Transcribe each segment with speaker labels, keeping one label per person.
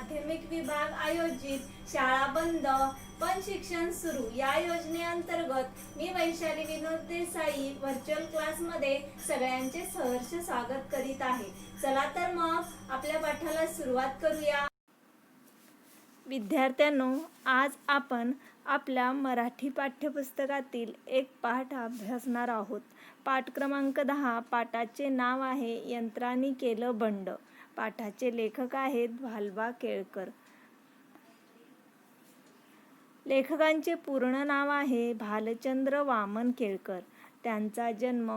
Speaker 1: माध्यमिक विभाग आयोजित शाळा बंद पण शिक्षण सुरू या योजनेअंतर्गत मी वैशाली विनोद देसाई व्हर्च्युअल क्लासमध्ये सगळ्यांचे सहर्ष स्वागत करीत आहे. चला तर मग आपल्या पाठाला सुरुवात करूया. विद्यार्थ्यांनो, आज आपण आपल्या मराठी पाठ्यपुस्तकातील एक पाठ अभ्यासणार आहोत. पाठ क्रमांक 10. पाठाचे नाव आहे यंत्रांनी केलं बंड. पाठाचे लेखक आहेत भालबा केळकर. लेखकांचे पूर्ण नाव आहे भालचंद्र वामन केळकर. त्यांचा जन्म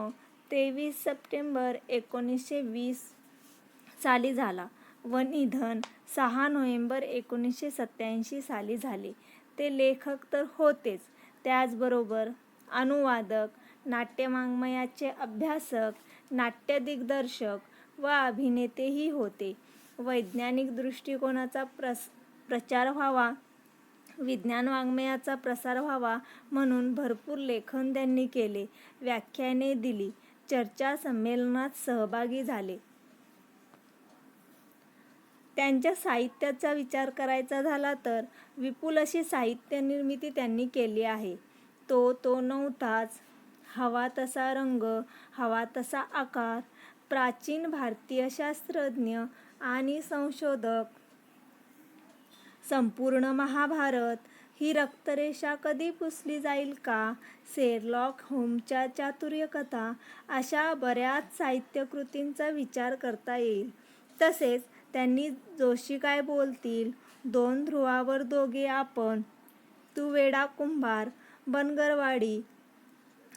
Speaker 1: 23 सप्टेंबर 1920 साली झाला व निधन 6 नोव्हेंबर 1987 साली झाले. ते लेखक तर होतेच, त्याचबरोबर अनुवादक, नाट्यवाङ्मयाचे अभ्यासक, नाट्य दिग्दर्शक व अभिनेतेही होते. वैज्ञानिक दृष्टिकोनाचा प्रचार व्हावा, विज्ञान वाङ्मयाचा प्रसार व्हावा म्हणून भरपूर लेखन त्यांनी केले, व्याख्याने दिली, चर्चा संमेलनात सहभागी झाले. त्यांच्या साहित्याचा विचार करायचा झाला तर विपुल अशी साहित्य निर्मिती त्यांनी केली आहे. तो नव्हताच, हवा तसा रंग, हवा तसा आकार, प्राचीन भारतीय शास्त्रज्ञ आणि संशोधक, संपूर्ण महाभारत, ही रक्तरेषा कधी पुसली जाईल का, शेरलॉक होम्सच्या चातुर्यकथा, अशा बऱ्याच साहित्यकृतींचा विचार करता येईल. तसेच त्यांनी जोशी काय बोलतील, दोन ध्रुवावर दोघे आपण, तू वेडा कुंभार, बनगरवाडी,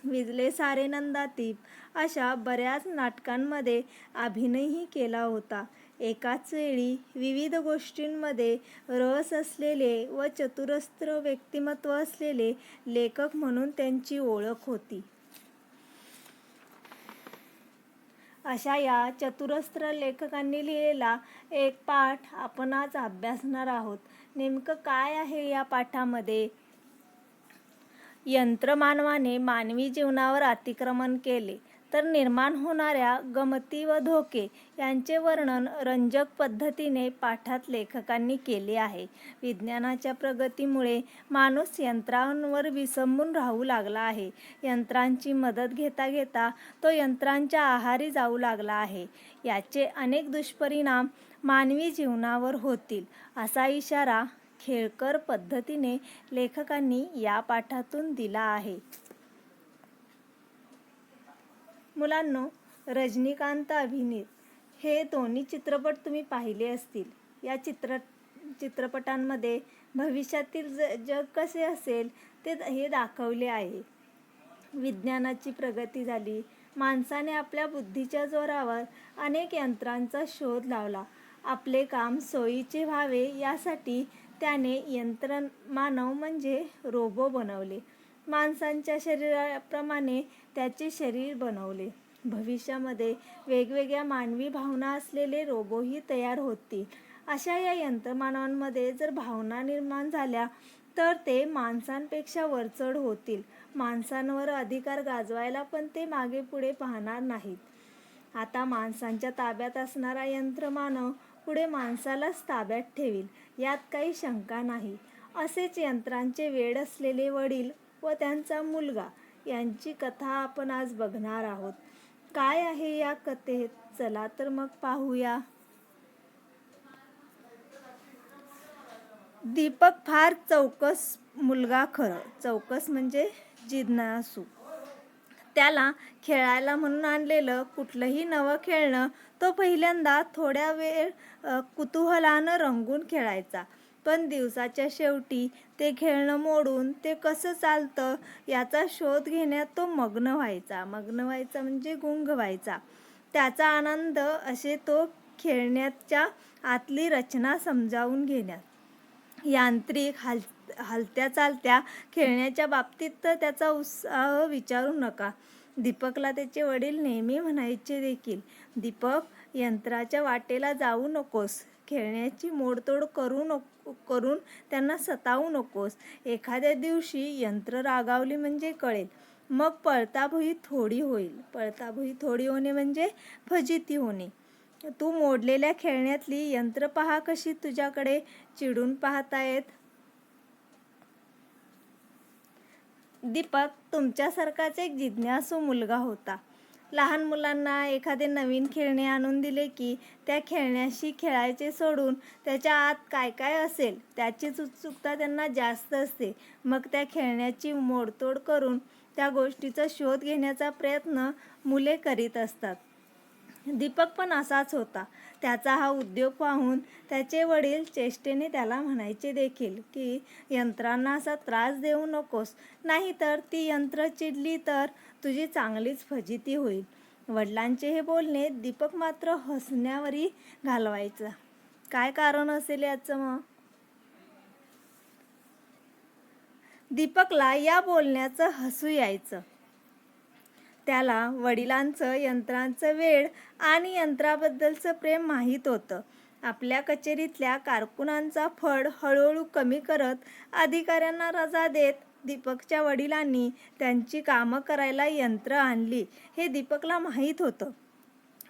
Speaker 1: विजले सारे नंदादीप अशा बऱ्याच नाटकांमध्ये अभिनयही केला होता. एकाच वेळी विविध गोष्टींमध्ये रस असलेले व चतुरस्र व्यक्तिमत्व असलेले लेखक म्हणून त्यांची ओळख होती. अशा या चतुरस्र लेखकांनी लिहिलेला एक पाठ आपण आज अभ्यासणार आहोत. नेमकं काय आहे या पाठामध्ये? यंत्रमानवाने मानवी जीवनावर अतिक्रमण केले तर निर्माण होणाऱ्या गमती व धोके यांचे वर्णन रंजक पद्धतीने पाठात लेखकांनी केले आहे. विज्ञानाच्या प्रगतीमुळे माणूस यंत्रांवर विसंबून राहू लागला आहे. यंत्रांची मदत घेता घेता तो यंत्रांच्या आहारी जाऊ लागला आहे. याचे अनेक दुष्परिणाम मानवी जीवनावर होतील, असा इशारा केळकर पद्धतीने लेखकांनी या पाठातून दिला आहे. मुलांनो, रजनीकांत अभिनीत हे दोन्ही चित्रपट तुम्ही पाहिले असतील. या चित्रपटांमध्ये भविष्यातील जग कसे असेल ते हे दाखवले आहे. विज्ञानाची प्रगती झाली, माणसाने आपल्या बुद्धीच्या जोरावर अनेक यंत्रांचा शोध लावला. आपले काम सोयीचे व्हावे यासाठी त्याने यंत्रमानव म्हणजे रोबो बनवले. माणसांच्या शरीराप्रमाणे त्याचे शरीर बनवले. भविष्यामध्ये वेगवेगळ्या मानवी भावना असलेले रोबोही तयार होतील. अशा या यंत्रमानवांमध्ये जर भावना निर्माण झाल्या तर ते माणसांपेक्षा वरचढ होतील. माणसांवर अधिकार गाजवायला पण ते मागे पुढे पाहणार नाहीत. आता माणसांच्या ताब्यात असणारा यंत्रमानव पुढे माणसालाच ताब्यात ठेवील, यात काही शंका नाही. असेच यंत्रांचे वेड असलेले वडील व त्यांचा मुलगा यांची कथा आपण आज बघणार आहोत. काय आहे या कथेत? चला तर मग पाहूया. दीपक फार चौकस मुलगा. खरं चौकस म्हणजे जिज्ञासू. त्याला खेळायला म्हणून आणलेलं कुठलंही नवं खेळणं तो पहिल्यांदा थोड्या वेळ कुतूहलानं रंगून खेळायचा. पण दिवसाच्या शेवटी ते खेळणं मोडून ते कसं चालतं याचा शोध घेण्यात तो मग्न व्हायचा म्हणजे गुंग व्हायचा. त्याचा आनंद असे तो खेळण्याच्या आतली रचना समजावून घेण्यात. यांत्रिक हलत्या चालत्या खेळण्याच्या बाबतीत तर त्याचा उत्साह विचारू नका. दीपकला त्याचे वडील नेहमी म्हणायचे देखील, दीपक, यंत्राच्या वाटेला जाऊ नकोस, खेळण्याची मोडतोड करून त्यांना सतावू नकोस. एखाद्या दिवशी यंत्र रागावली म्हणजे कळेल, मग पळताभुई थोडी होईल. पळताभुई थोडी होणे म्हणजे फजिती होणे. तू मोडलेल्या खेळण्यातली यंत्र पहा कशी तुझ्याकडे चिडून पाहतायत. दीपक तुमच्यासारखाच एक जिज्ञासू मुलगा होता. लहान मुलांना एखादे नवीन खेळणे आणून दिले की त्या खेळण्याशी खेळायचे सोडून त्याच्या आत काय काय असेल त्याचीच उत्सुकता त्यांना जास्त असते. मग त्या खेळण्याची मोडतोड करून त्या गोष्टीचा शोध घेण्याचा प्रयत्न मुले करीत असतात. दीपक पण असाच होता. त्याचा हा उद्योग पाहून त्याचे वडील चेष्टेने त्याला म्हणायचे देखील की यंत्रांना असा त्रास देऊ नकोस, नाहीतर ती यंत्र चिडली तर तुझी चांगलीच फजिती होईल. वडिलांचे हे बोलणे दीपक मात्र हसण्यावरी घालवायचा. काय कारण असेल याचं मग? दीपकला या बोलण्याचं हसू यायचं. त्याला वडिलांचं यंत्रांचं वेड आणि यंत्राबद्दलचं प्रेम माहीत होतं. आपल्या कचेरीतल्या कारकुनांचा फड हळूहळू कमी करत अधिकाऱ्यांना रजा देत दीपकच्या वडिलांनी त्यांची कामं करायला यंत्र आणली हे दीपकला माहीत होतं.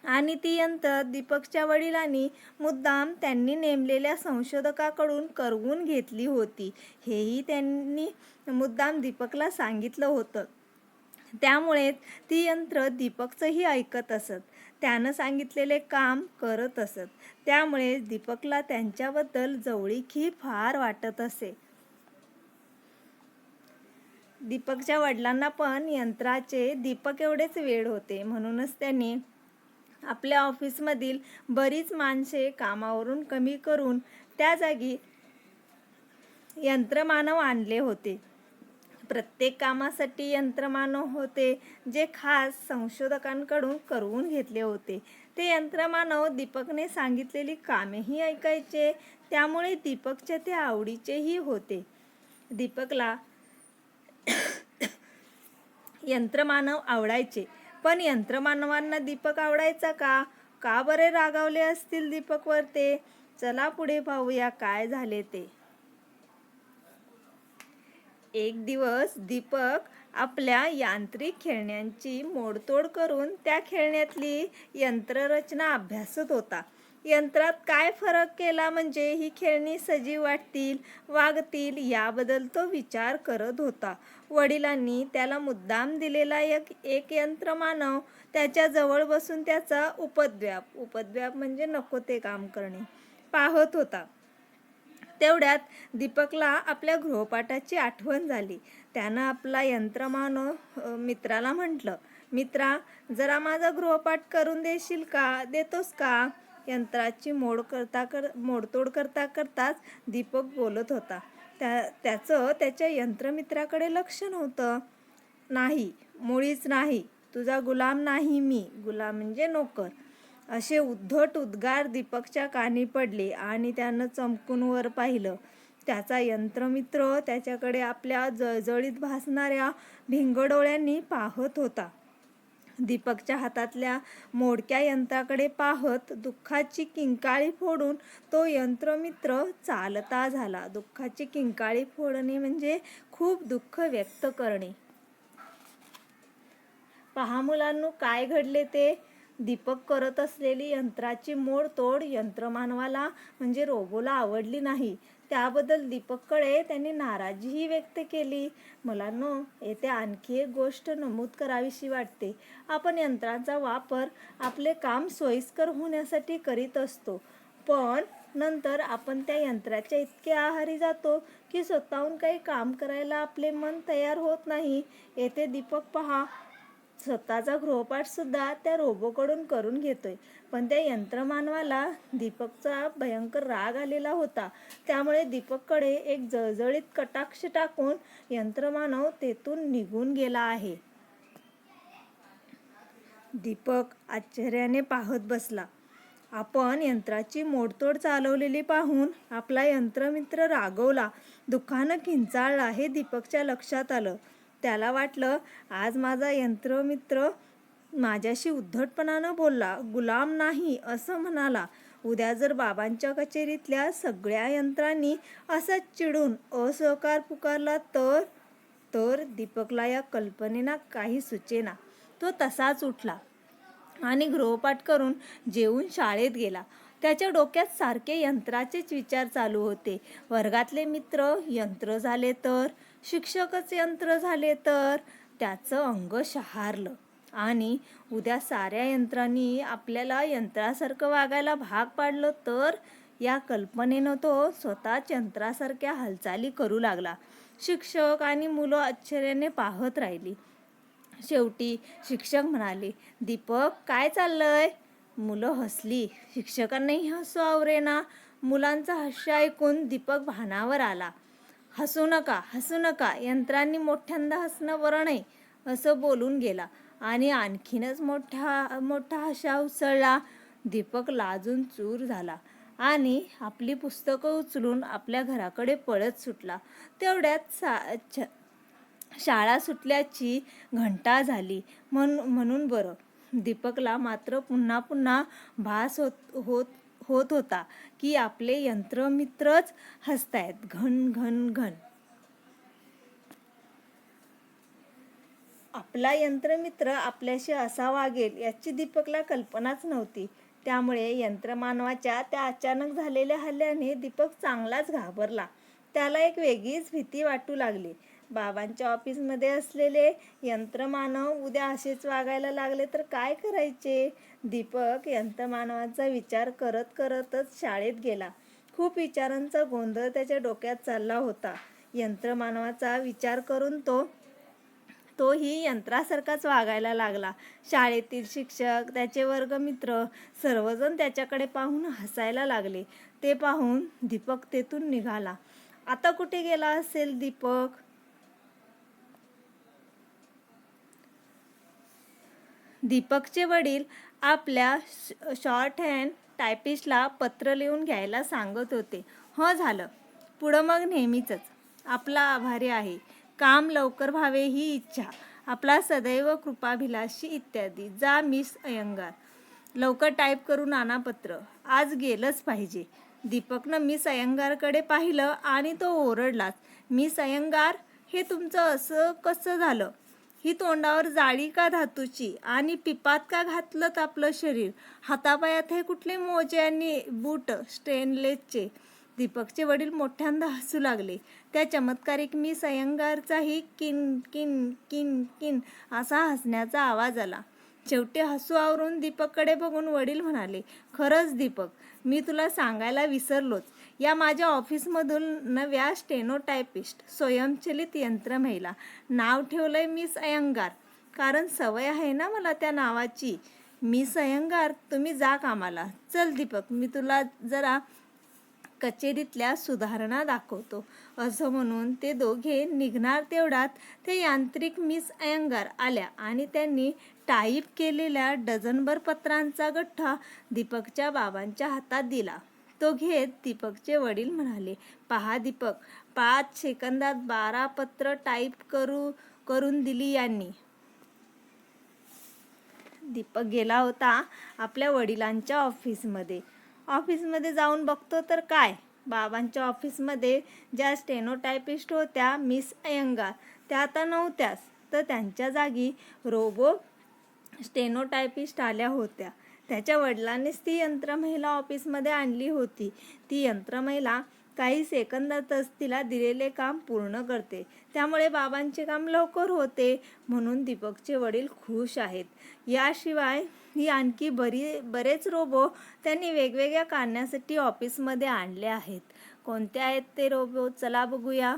Speaker 1: आणि ती यंत्र दीपकच्या वडिलांनी मुद्दाम त्यांनी नेमलेल्या संशोधकाकडून करवून घेतली होती हेही त्यांनी मुद्दाम दीपकला सांगितलं होतं. त्यामुळेच ती यंत्र दीपकचंही ऐकत असत. त्यानं सांगितलेले काम करत असत. त्यामुळेच दीपकला त्यांच्याबद्दल जवळीकही फार वाटत असे. दीपकच्या वडिलांना पण यंत्राचे दीपक एवढेच वेड होते. म्हणूनच त्यांनी आपल्या ऑफिसमधील बरीच माणसे कामावरून कमी करून त्या जागी यंत्रमानव आणले होते. प्रत्येक कामासाठी यंत्रमानव होते जे खास संशोधकांकडून करवून घेतले होते. ते यंत्रमानव दीपकने सांगितलेली कामेही ऐकायचे. त्यामुळे दीपकच्या ते आवडीचेही होते. दीपकला यंत्रमानव आवडायचे, पण यंत्रमानवांना दीपक आवडायचा का? का बरे रागावले असतील दीपकवर ते? चला पुढे पाहूया काय झाले ते. एक दिवस दीपक आपल्या यांत्रिक खेळण्यांची मोडतोड करून त्या खेळण्यातली यंत्ररचना अभ्यासत होता. यंत्रात काय फरक केला म्हणजे ही खेळणी सजीव वाटतील, वागतील याबद्दल तो विचार करत होता. वडिलांनी त्याला मुद्दाम दिलेला एक यंत्रमानव त्याच्या जवळ बसून त्याचा उपद्व्याप म्हणजे नको ते काम करणे पाहत होता. तेवढ्यात दीपकला आपल्या गृहपाठाची आठवण झाली. त्यानं आपला यंत्रमानव मित्राला म्हटलं, मित्रा, जरा माझा गृहपाठ करून देशील का? देतोस का? यंत्राची मोडतोड करताच दीपक बोलत होता. त्याचं त्याच्या यंत्रमित्राकडे लक्ष नव्हतं. नाही, मुळीच नाही. तुझा गुलाम नाही मी. गुलाम म्हणजे नोकर. असे उद्धट उद्गार दीपकच्या कानी पडले आणि त्यानं चमकून वर पाहिलं. त्याचा यंत्रमित्र त्याच्याकडे आपल्या जळजळीत भासणाऱ्या भिंग डोळ्यांनी पाहत होता. दीपकच्या हातातल्या मोडक्या यंत्राकडे पाहत दुःखाची किंकाळी फोडून तो यंत्रमित्र चालता झाला. दुःखाची किंकाळी फोडणे म्हणजे खूप दुःख व्यक्त करणे. पहा मुलांनो काय घडले ते. दीपक करत असलेली यंत्राची मोडतोड यंत्रमानवाला म्हणजे रोबोला आवडली नाही. त्याबद्दल दीपककडे त्यांनी नाराजीही व्यक्त केली. मुलांनो, येथे आणखी एक गोष्ट नमूद करावीशी वाटते. आपण यंत्रांचा वापर आपले काम सोयीस्कर होण्यासाठी करीत असतो, पण नंतर आपण त्या यंत्राच्या इतके आहारी जातो की स्वतःहून काही काम करायला आपले मन तयार होत नाही. येथे दीपक पहा, स्वतःचा गृहपाठ सुद्धा त्या रोबोकडून करून घेतोय. पण त्या यंत्रमानवाला दीपकचा भयंकर राग आलेला होता. त्यामुळे दीपककडे एक जळजळीत कटाक्ष टाकून यंत्रमानव तेथून निघून गेला आहे. दीपक आश्चर्याने पाहत बसला. आपण यंत्राची मोडतोड चालवलेली पाहून आपला यंत्रमित्र रागवला, दुःखानं किंचाळला हे दीपकच्या लक्षात आलं. त्याला वाटलं, आज माझा यंत्रमित्र माझ्याशी उद्धटपणानं बोलला, गुलाम नाही असं म्हणाला. उद्या जर बाबांच्या कचेरीतल्या सगळ्या यंत्रांनी असाच चिडून असहकार पुकारला तर दीपकला या कल्पनेना काही सुचेना. तो तसाच उठला आणि गृहपाठ करून जेवून शाळेत गेला. त्याच्या डोक्यात सारखे यंत्राचेच विचार चालू होते. वर्गातले मित्र यंत्र झाले तर, शिक्षकच यंत्र झाले तर त्याचं अंग शहारलं. आणि उद्या साऱ्या यंत्रांनी आपल्याला यंत्रासारखं वागायला भाग पाडलं तर, या कल्पनेनं तो स्वतःच यंत्रासारख्या हालचाली करू लागला. शिक्षक आणि मुलं आश्चर्याने पाहत राहिली. शेवटी शिक्षक म्हणाले, दीपक काय चाललंय? मुलं हसली. शिक्षकांनाही हसू आवरेना. मुलांचं हास्य ऐकून दीपक भानावर आला. हसू नका, हसू नका, यंत्रांनी मोठ्यांदा हसणं बरं नाही, असं बोलून गेला आणि आणखीनच मोठा हसा उसळला. दीपक लाजून चूर झाला आणि आपली पुस्तकं उचलून आपल्या घराकडे पळत सुटला. तेवढ्यात शाळा सुटल्याची घंटा झाली. म्हणून बरं. दीपकला मात्र पुन्हा पुन्हा भास होत होता की आपले यंत्रमित्रच हसतायत. घन घन घन. आपला यंत्रमित्र आपल्याशी असा वागेल याची दीपकला कल्पनाच नव्हती. त्यामुळे यंत्रमानवाच्या त्या अचानक झालेल्या हल्ल्याने दीपक चांगलाच घाबरला. त्याला एक वेगळीच भीती वाटू लागली. बाबांच्या ऑफिसमध्ये असलेले यंत्रमानव उद्या असेच वागायला लागले तर काय करायचे? दीपक यंत्रमानवाचा विचार करतच शाळेत गेला. खूप विचारांचा गोंधळ त्याच्या डोक्यात चालला होता. यंत्रमानवाचा विचार करून तोही यंत्रासारखाच वागायला लागला. शाळेतील शिक्षक, त्याचे वर्गमित्र सर्वजण त्याच्याकडे पाहून हसायला लागले. ते पाहून दीपक तेथून निघाला. आता कुठे गेला असेल दीपक? दीपकचे वडील आपल्या शॉर्ट हँड टायपिस्टला पत्र लिहून घ्यायला सांगत होते. झालं. पुढं मग नेहमीच. आपला आभारी आहे. काम लवकर व्हावे ही इच्छा. आपला सदैव कृपाभिलाषी इत्यादी. जा मिस अय्यंगार. लवकर टाईप करून आणा पत्र. आज गेलंच पाहिजे. दीपकनं मिस अय्यंगारकडे पाहिलं आणि तो ओरडलाच. मिस अय्यंगार, हे तुमचं असं कसं झालं? ही तोंडावर जाळी का धातूची? आणि पिपात का घातलं आपलं शरीर? हातापायात हे कुठले मोजे आणि बूट स्टेनलेसचे? दीपकचे वडील मोठ्यांदा हसू लागले. त्या चमत्कारिक मिस अय्यंगारचाही किन किन किन किन असा हसण्याचा आवाज आला. शेवटी हसू आवरून दीपककडे बघून वडील म्हणाले, खरंच दीपक, मी तुला सांगायला विसरलोच. या माझ्या ऑफिसमधून नव्या स्टेनोटायपिस्ट, स्वयंचलित यंत्रमहिला नाव ठेवलंय मिस अय्यंगार. कारण सवय आहे ना मला त्या नावाची. मिस अय्यंगार, तुम्ही जा कामाला. चल दीपक, मी तुला जरा कचेरीतल्या सुधारणा दाखवतो. असं म्हणून ते दोघे निघणार तेवढ्यात ते यांत्रिक मिस अय्यंगार आल्या आणि त्यांनी टाईप केलेल्या डझनभर पत्रांचा गठ्ठा दीपकच्या बाबांच्या हातात दिला. तो घेत दीपकचे वडील म्हणाले, पहा दीपक, 5 सेकंदात 12 पत्र टाईप करून दिली यांनी. दीपक गेला होता आपल्या वडिलांच्या ऑफिसमध्ये जाऊन बघतो तर काय, बाबांच्या ऑफिसमध्ये ज्या स्टेनोटायपिस्ट होत्या मिस अय्यंगार, त्या आता नव्हत्याच. तर त्यांच्या जागी रोबो स्टेनोटायपिस्ट आल्या होत्या. त्याच्या वडिलांनीच ती यंत्रमहिला ऑफिसमध्ये आणली होती. ती यंत्रमहिला काही सेकंदातच तिला दिलेले काम पूर्ण करते. त्यामुळे बाबांचे काम लवकर होते. म्हणून दीपकचे वडील खुश आहेत. याशिवाय ही आणखी बरेच रोबो त्यांनी वेगवेगळ्या कारणासाठी ऑफिसमध्ये आणले आहेत. कोणते आहेत ते रोबो? चला बघूया.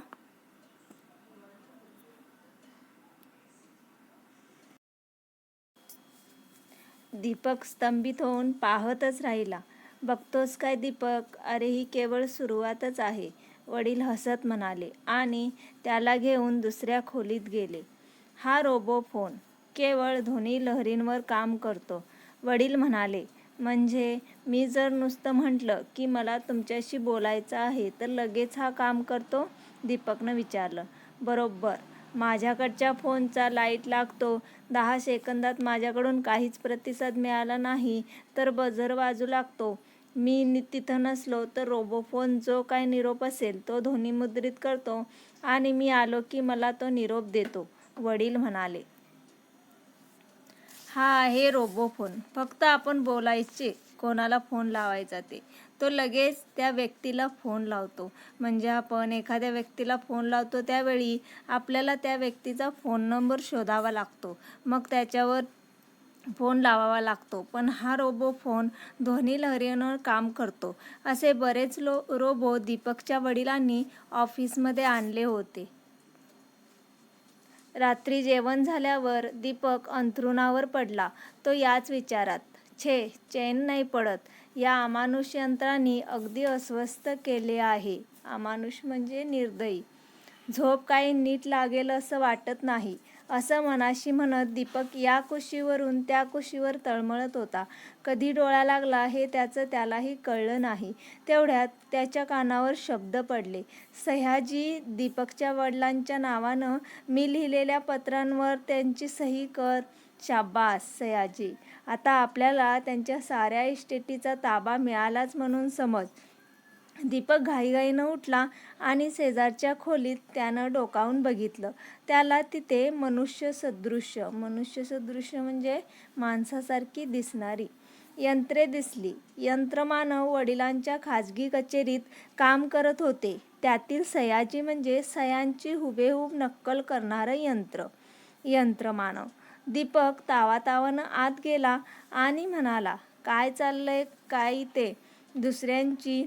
Speaker 1: दीपक स्तंभित होऊन पाहतच राहिला. बघतोस काय दीपक? अरे ही केवळ सुरुवातच आहे, वडील हसत म्हणाले आणि त्याला घेऊन दुसऱ्या खोलीत गेले. हा रोबो फोन केवळ ध्वनी लहरींवर काम करतो, वडील म्हणाले. म्हणजे मी जर नुसतं म्हटलं की मला तुमच्याशी बोलायचं आहे तर लगेच हा काम करतो? दीपकनं विचारलं. बरोबर. माझ्याकडच्या फोनचा लाईट लागतो. 10 सेकंदात माझ्याकडून काहीच प्रतिसाद मिळाला नाही तर बझर वाजू लागतो. मी तिथं नसलो तर रोबोफोन जो काय निरोप असेल तो ध्वनिमुद्रित करतो आणि मी आलो की मला तो निरोप देतो, वडील म्हणाले. हा आहे रोबो फोन. फक्त आपण बोलायचे, कोणाला फोन लावायचा ते. तो लगेच त्या व्यक्तीला फोन लावतो. म्हणजे आपण एखाद्या व्यक्तीला फोन लावतो त्यावेळी आपल्याला त्या व्यक्तीचा फोन नंबर शोधावा लागतो. मग त्याच्यावर फोन लावावा लागतो. पण हा रोबो फोन ध्वनी लहरीवर काम करतो. असे बरेच रोबो दीपकच्या वडिलांनी ऑफिसमध्ये आणले होते. रात्री जेवण झाल्यावर दीपक अंथरुणावर पडला. तो याच विचारात. छे, चैन नाही पडत. या अमानुष यंत्रांनी अगदी अस्वस्थ केले आहे. अमानुष म्हणजे निर्दयी. झोप काही नीट लागेल असं वाटत नाही, असं मनाशी म्हणत दीपक या कुशीवरून त्या कुशीवर तळमळत होता. कधी डोळा लागला हे त्याचं त्यालाही कळलं नाही. तेवढ्यात त्याच्या कानावर शब्द पडले. सयाजी, दीपकच्या वडिलांच्या नावानं मी लिहिलेल्या पत्रांवर त्यांची सही कर. शाब्बास सयाजी, आता आपल्याला त्यांच्या साऱ्या इस्टेटीचा ताबा मिळालाच म्हणून समज. दीपक घाईघाईनं उठला आणि शेजारच्या खोलीत त्यानं डोकावून बघितलं. त्याला तिथे मनुष्यसदृश्य म्हणजे माणसासारखी दिसणारी यंत्रे दिसली. यंत्रमानव वडिलांच्या खाजगी कचेरीत काम करत होते. त्यातील सयाजी म्हणजे सयांची हुबेहूब नक्कल करणारं यंत्रमानव. दीपक तावातावानं आत गेला आणि म्हणाला, काय चाललंय काय ते? दुसऱ्यांची,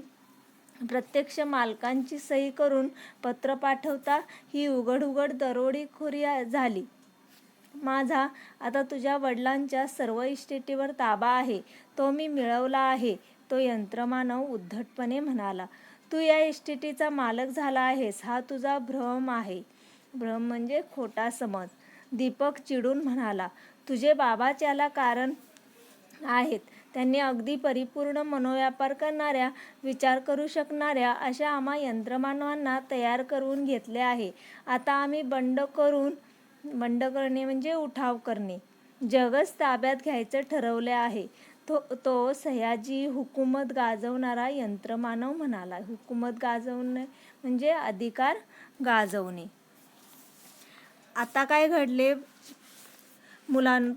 Speaker 1: प्रत्यक्ष मालकांची सही करून पत्र पाठवता? ही उघड दरोडेखोरी झाली. माझा आता तुझ्या वडिलांच्या सर्व इस्टेटीवर ताबा आहे. तो मी मिळवला आहे. तो यंत्रमानव उद्धटपणे म्हणाला. तू या इस्टेटीचा मालक झाला आहेस हा तुझा भ्रम आहे. भ्रम म्हणजे खोटा समज. दीपक चिडून म्हणाला. तुझे बाबाच याला कारण आहेत. त्यांनी अगदी परिपूर्ण मनोव्यापार करणाऱ्या, विचार करू शकणाऱ्या अशा आम्हा यंत्रमानवांना तयार करून घेतले आहे. आता आम्ही बंड करणे म्हणजे उठाव करणे. जगच ताब्यात घ्यायचं ठरवले आहे. तो सयाजी हुकूमत गाजवणारा यंत्रमानव म्हणाला. हुकूमत गाजवणे म्हणजे अधिकार गाजवणे. आता काय घडले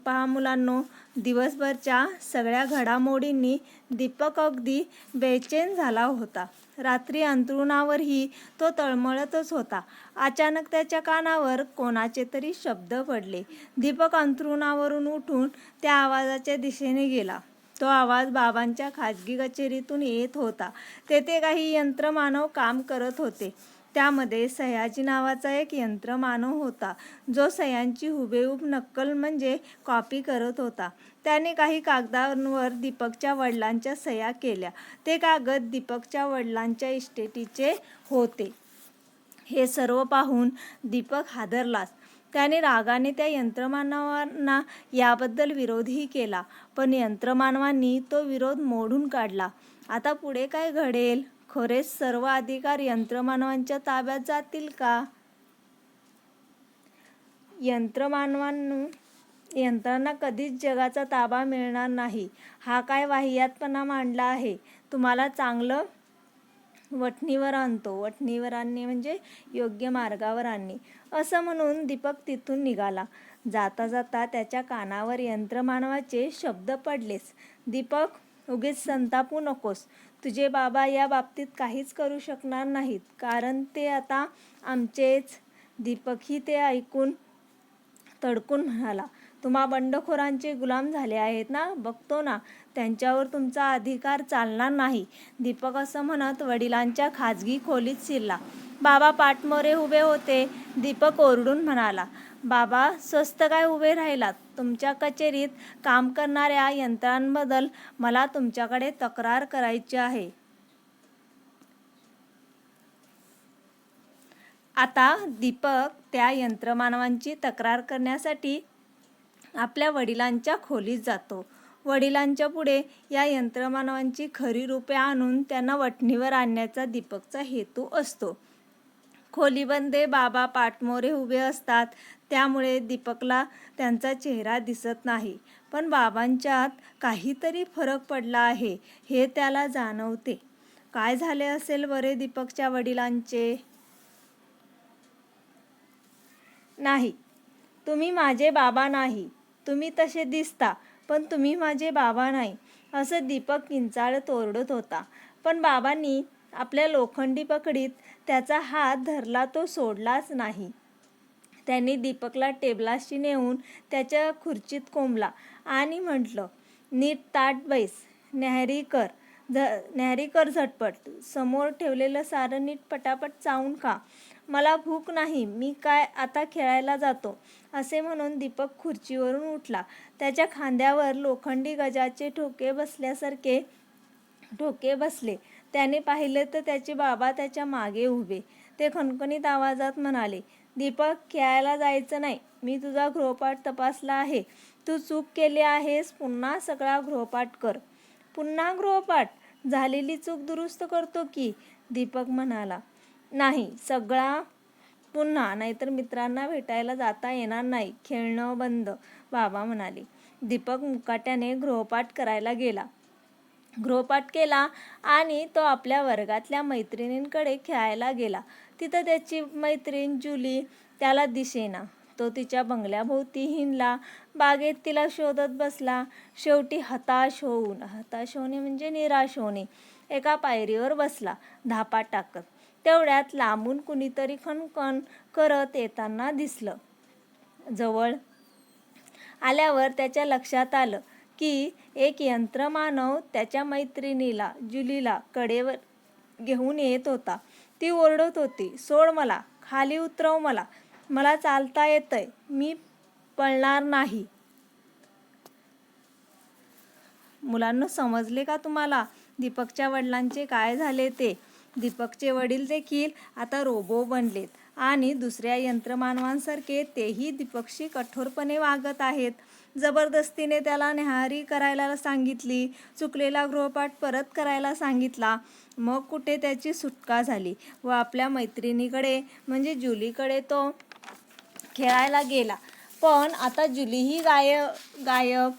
Speaker 1: पहा मुलांनो, दिवसभरच्या सगळ्या घडामोडींनी दीपक अगदी बेचैन झाला होता. रात्री अंथरुणावरही तो तळमळतच होता. अचानक त्याच्या कानावर कोणाचे तरी शब्द पडले. दीपक अंथरुणावरून उठून त्या आवाजाच्या दिशेने गेला. तो आवाज बाबांच्या खाजगी कचेरीतून येत होता. तेथे काही यंत्रमानव काम करत होते. त्यामध्ये सयाजी नावाचा एक यंत्रमानव होता, जो सयांची हुबेहूब नक्कल म्हणजे कॉपी करत होता. त्याने काही कागदांवर दीपकच्या वडिलांच्या सह्या केल्या. ते कागद दीपकच्या वडिलांच्या इस्टेटीचे होते. हे सर्व पाहून दीपक हादरलाच. त्याने रागाने त्या यंत्रमानवांना याबद्दल विरोधही केला, पण यंत्रमानवांनी तो विरोध मोडून काढला. आता पुढे काय घडेल? खरेच सर्व अधिकार यंत्रमानवांच्या ताब्यात जातील का? यंत्रांना कधीच जगाचा ताबा मिळणार नाही. हा काय वाहियातपणा मांडला आहे. तुम्हाला चांगलं वठणीवर आणतो. वठणीवर आणणे म्हणजे योग्य मार्गावर आणणे. असं म्हणून दीपक तिथून निघाला. जाता जाता त्याच्या कानावर यंत्रमानवाचे शब्द पडलेच. दीपक, उगीच संतापू नकोस. तुझे बाबा या बाबतीत काहीच करू शकणार नाहीत, कारण ते आता आमचेच. दीपकही ते ऐकून तडकून म्हणाला. तुम्हा बंडखोरांचे गुलाम झाले आहेत ना? बघतो ना, त्यांच्यावर तुमचा अधिकार चालणार नाही. दीपक असं म्हणत वडिलांच्या खाजगी खोलीत शिरला. बाबा पाठमोरे उभे होते. दीपक ओरडून म्हणाला. बाबा, स्वस्त काय उभे राहिलात? तुमच्या कचेरीत काम करणाऱ्या यंत्रांबद्दल मला तुमच्याकडे तक्रार करायची आहे. आता दीपक त्या यंत्रमानवांची तक्रार करण्यासाठी आपल्या वडिलांच्या खोलीत जातो. वडिलांच्या पुढे या यंत्रमानवांची खरी रूपे आणून त्यांना वठणीवर आणण्याचा दीपकचा हेतू असतो. खोलीमध्ये बाबा पाठमोरे उभे असतात, त्यामुळे दीपकला त्यांचा चेहरा दिसत नाही. पण बाबांच्यात काहीतरी फरक पडला आहे हे त्याला जाणवते. काय झाले असेल बरे दीपकच्या वडिलांचे? नाही, तुम्ही माझे बाबा नाही. तुम्ही तसे दिसता, पण तुम्ही माझे बाबा नाही, असं दीपक किंचाळत ओरडत होता. पण बाबांनी आपल्या लोखंडी पकडीत त्याचा हात धरला, तो सोडलाच नाही. त्यांनी दीपकला टेबलाशी नेऊन त्याच्या खुर्चीत कोंबला आणि म्हटलं, नीट ताट बैस, न्याहारी कर झटपट, समोर ठेवलेलं सारं नीट पटापट चावून खा. मला भूक नाही, मी काय आता खेळायला जातो, असे म्हणून दीपक खुर्चीवरून उठला. त्याच्या खांद्यावर लोखंडी गजाचे ठोके बसले. त्याने पाहिले तर त्याचे बाबा त्याच्या मागे उभे. ते खणखणीत आवाजात म्हणाले, दीपक, खेळायला जायचं नाही, मी तुझा गृहपाठ तपासला आहे, तू चूक केली आहेस, पुन्हा सगळा गृहपाठ कर. पुन्हा गृहपाठ? झालेली चूक दुरुस्त करतो की, दीपक म्हणाला. नाही, सगळा पुन्हा, नाहीतर मित्रांना भेटायला जाता येणार नाही, खेळणं बंद, बाबा म्हणाले. दीपक मुकाट्याने गृहपाठ करायला गेला. गृहपाठ केला आणि तो आपल्या वर्गातल्या मैत्रिणींकडे खेळायला गेला. तिथं त्याची मैत्रीण जुली त्याला दिसेना. तो तिच्या बंगल्याभोवती हिंडला, बागेत तिला शोधत बसला. शेवटी हताश होणे म्हणजे निराश होणे, एका पायरीवर बसला, धापा टाकत. तेवढ्यात लांबून कुणीतरी खणखण करत येताना दिसलं. जवळ आल्यावर त्याच्या लक्षात आलं की एक यंत्रमानव त्याच्या मैत्रिणीला, जुलीला, कडेवर घेऊन येत होता. ती ओरडत होती, सोड मला, खाली उतरव मला चालता येतंय, मी पळणार नाही. मुलांनो, समजले का तुम्हाला दीपकच्या वडिलांचे काय झाले ते? दीपकचे वडील देखील आता रोबो बनलेत आणि दुसऱ्या यंत्रमानवांसारखे तेही दीपकशी कठोरपणे वागत आहेत. जबरदस्तीने त्याला न्याहारी करायला सांगितली, चुकलेला गृहपाठ परत करायला सांगितला. मग कुठे त्याची सुटका झाली व आपल्या मैत्रिणीकडे म्हणजे जुलीकडे तो खेळायला गेला. पण आता जुलीही गायब.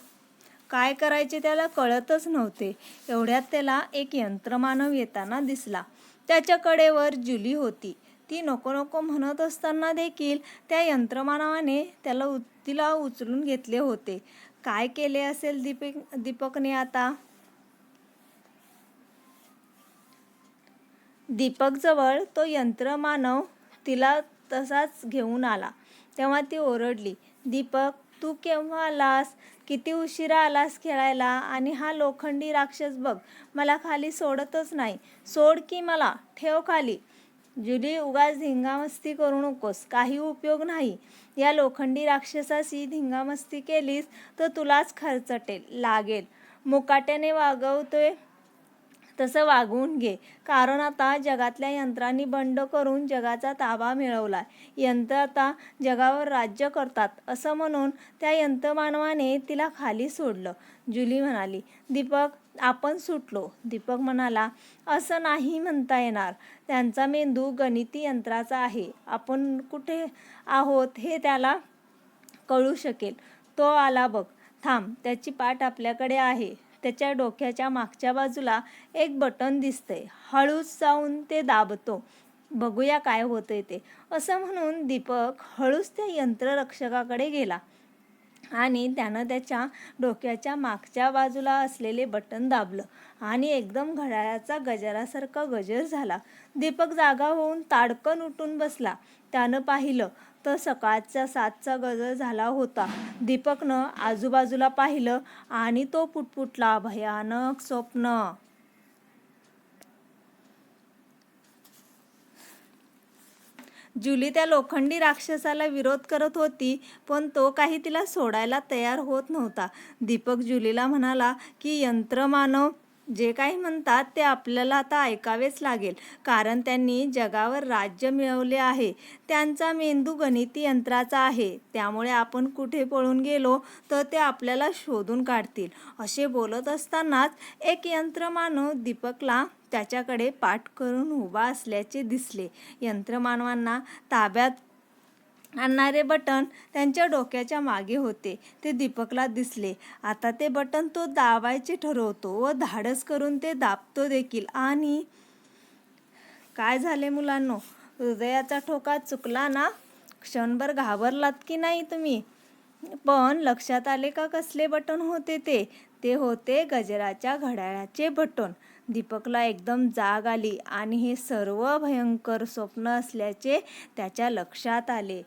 Speaker 1: काय करायचे त्याला कळतच नव्हते. एवढ्यात त्याला एक यंत्रमानव येताना दिसला. त्याच्या कडेवर जुली होती. ती नको नको म्हणत असताना देखील त्या यंत्रमानवाने तिला उचलून घेतले होते. काय केले असेल दीपकने आता? दीपकजवळ तो यंत्रमानव तिला तसाच घेऊन आला. तेव्हा ती ओरडली, दीपक, तू केव्हा आलास? किती उशिरा आलास खेळायला? आणि हा लोखंडी राक्षस बघ, मला खाली सोडतच नाही. सोड की मला, ठेव खाली. जुली, उगाच धिंगामस्ती करू नकोस, काही उपयोग नाही. या लोखंडी राक्षसाशी धिंगामस्ती केलीस तर तुलाच लागेल. मुकाट्याने वागवतोय तसं वागवून घे, कारण आता जगातल्या यंत्रांनी बंड करून जगाचा ताबा मिळवलाय. यंत्र आता जगावर राज्य करतात, असं म्हणून त्या यंत्रमानवाने तिला खाली सोडलं. जुली म्हणाली, दीपक, आपण सुटलो. दीपक म्हणाला, असं नाही म्हणता येणार. त्यांचा मेंदू गणिती यंत्राचा आहे. आपण कुठे आहोत हे त्याला कळू शकेल. तो आला बघ. थांब, त्याची पाठ आपल्याकडे आहे. त्याच्या डोक्याच्या मागच्या बाजूला एक बटन दिसतंय. हळूच जाऊन ते दाबतो. बघूया काय होतंय ते. असं म्हणून दीपक हळूच त्या यंत्ररक्षकाकडे गेला आणि त्यानं त्याच्या डोक्याच्या मागच्या बाजूला असलेले बटन दाबलं आणि एकदम घड्याळाचा गजरासारखा गजर झाला. दीपक जागा होऊन ताडकन उठून बसला. त्यानं पाहिलं तर सकाळच्या 7चा गजर झाला होता. दीपकनं आजूबाजूला पाहिलं आणि तो पुटपुटला, भयानक स्वप्न. जुली त्या लोखंडी राक्षसाला विरोध करत होती, पण तो काही तिला सोडायला तयार होत नव्हता. दीपक जुलीला म्हणाला की यंत्रमानव जे काही म्हणतात ते आपल्याला आता ऐकावेच लागेल, कारण त्यांनी जगावर राज्य मिळवले आहे. त्यांचा मेंदू गणिती यंत्राचा आहे, त्यामुळे आपण कुठे पळून गेलो तर ते आपल्याला शोधून काढतील. असे बोलत असतानाच एक यंत्रमानव दीपकला त्याच्याकडे पाठ करून उभा असल्याचे दिसले. यंत्रमानवांना ताब्यात आणणारे बटन त्यांच्या डोक्याच्या मागे होते. ते दीपकला दिसले. आता ते बटन तो दाबायचे ठरवतो व धाडस करून ते दाबतो देखील. आणि काय झाले मुलांनो? हृदयाचा ठोका चुकला ना? क्षणभर घाबरलात की नाही तुम्ही? पण लक्षात आले का कसले बटन होते ते? ते होते गजराच्या घड्याळाचे बटन. दीपकला एकदम जाग आली आणि हे सर्व भयंकर स्वप्न असल्याचे त्याच्या लक्षात आले.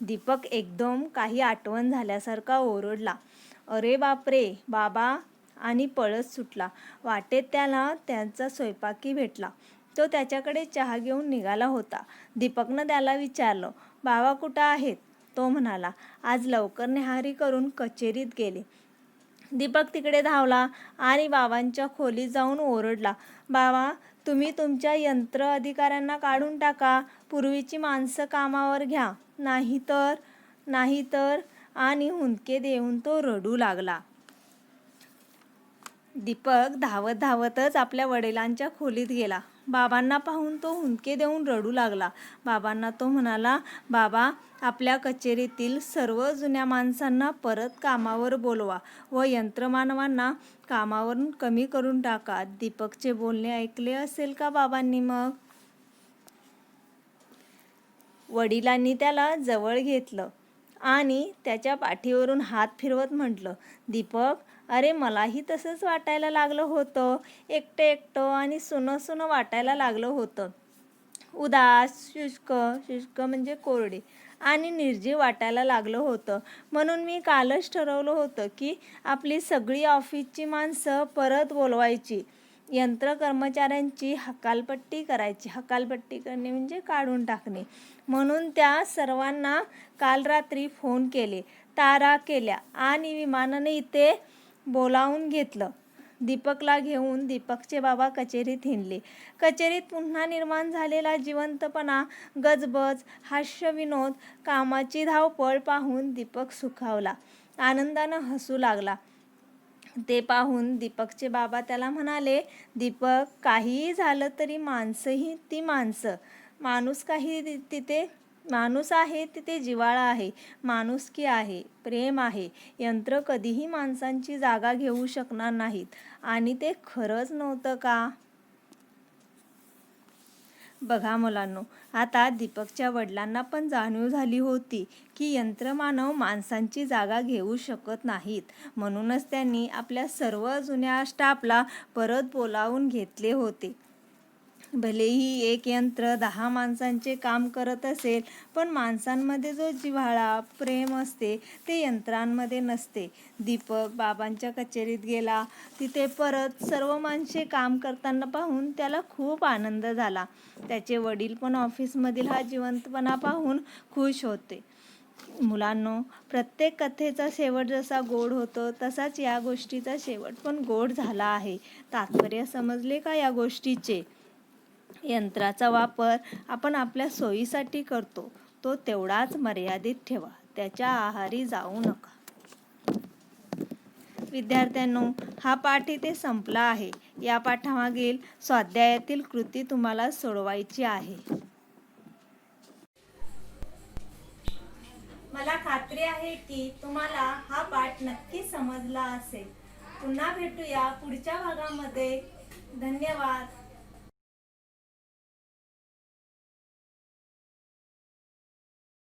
Speaker 1: दीपक एकदम काही आठवण झाल्यासारखा ओरडला, "अरे बापरे बाबा!" आणि पळत सुटला. वाटेत त्याला त्यांचा स्वयंपाकी भेटला. तो त्याच्याकडे चहा घेऊन निघाला होता. दीपकनं त्याला विचारलं, "बाबा कुठं आहेत?" तो म्हणाला, "आज लवकर न्याहारी करून कचेरीत गेले." दीपक तिकडे धावला आणि बाबांच्या खोलीत जाऊन ओरडला, "बाबा, तुम्ही तुमच्या यंत्र अधिकाऱ्यांना काढून टाका. पूर्वीची माणसं कामावर घ्या. नाहीतर आणि हुंदके देऊन तो रडू लागला. दीपक धावतच आपल्या वडिलांच्या खोलीत गेला. बाबांना पाहून तो हुंदके देऊन रडू लागला. बाबांना तो म्हणाला, "बाबा, आपल्या कचेरीतील सर्व जुन्या माणसांना परत कामावर बोलवा व यंत्रमानवांना कामावरून कमी करून टाका." दीपकचे बोलणे ऐकले असेल का बाबांनी मग? वडिलांनी त्याला जवळ घेतलं आणि त्याच्या पाठीवरून हात फिरवत म्हटलं, "दीपक, अरे मलाही तसंच वाटायला लागलं होतं. एकटं आणि सुनं वाटायला लागलं होतं. उदास, शुष्क म्हणजे कोरडे आणि निर्जीव वाटायला लागलं होतं. म्हणून मी कालच ठरवलं होतं की आपली सगळी ऑफिसची माणसं परत बोलवायची. यंत्र कर्मचाऱ्यांची हकालपट्टी करायची." हकालपट्टी करणे म्हणजे काढून टाकणे. "म्हणून त्या सर्वांना काल रात्री फोन केले, तारा केल्या आणि विमानाने इथे बोलावून घेतलं." दीपकला घेऊन दीपकचे बाबा कचेरीत हिंडले. कचेरीत पुन्हा निर्माण झालेला जिवंतपणा, गजबज, हास्यविनोद, कामाची धावपळ पाहून दीपक सुखावला. आनंदानं हसू लागला. ते पाहून दीपकचे बाबा त्याला म्हणाले, "दीपक, काहीही झालं तरी माणसंही ती माणसं. माणूस आहे तिथे जिव्हाळा आहे, माणुसकी आहे, प्रेम आहे. यंत्र कधीही माणसांची जागा घेऊ शकणार नाहीत." आणि ते खरंच नव्हतं का? बघा मुलांनो, आता दीपकच्या वडिलांना पण जाणीव झाली होती की यंत्रमानव माणसांची जागा घेऊ शकत नाहीत. म्हणूनच त्यांनी आपल्या सर्व जुन्या स्टाफला परत बोलावून घेतले होते. भलेही एक यंत्र 10 माणसांचे काम करत असेल, पण माणसांमध्ये जो जिव्हाळा, प्रेम असते ते यंत्रांमध्ये नसते. दीपक बाबांच्या कचेरीत गेला. तिथे परत सर्व माणसे काम करताना पाहून त्याला खूप आनंद झाला. त्याचे वडील पण ऑफिसमधील हा जिवंतपणा पाहून खुश होते. मुलांनो, प्रत्येक कथेचा शेवट जसा गोड होतो तसाच या गोष्टीचा शेवट पण गोड झाला आहे. तात्पर्य समजले का या गोष्टीचे? यंत्राचा वापर आपण आपल्या सोयीसाठी करतो, तो तेवढाच मर्यादित ठेवा. त्याच्या आहारी जाऊ नका. विद्यार्थ्यांनो, हा पाठ इथे संपला आहे. या पाठामागील स्वाध्यायातील कृती तुम्हाला सोडवायची आहे. मला खात्री आहे की तुम्हाला हा पाठ नक्की समजला असेल. पुन्हा भेटूया पुढच्या भागामध्ये. धन्यवाद.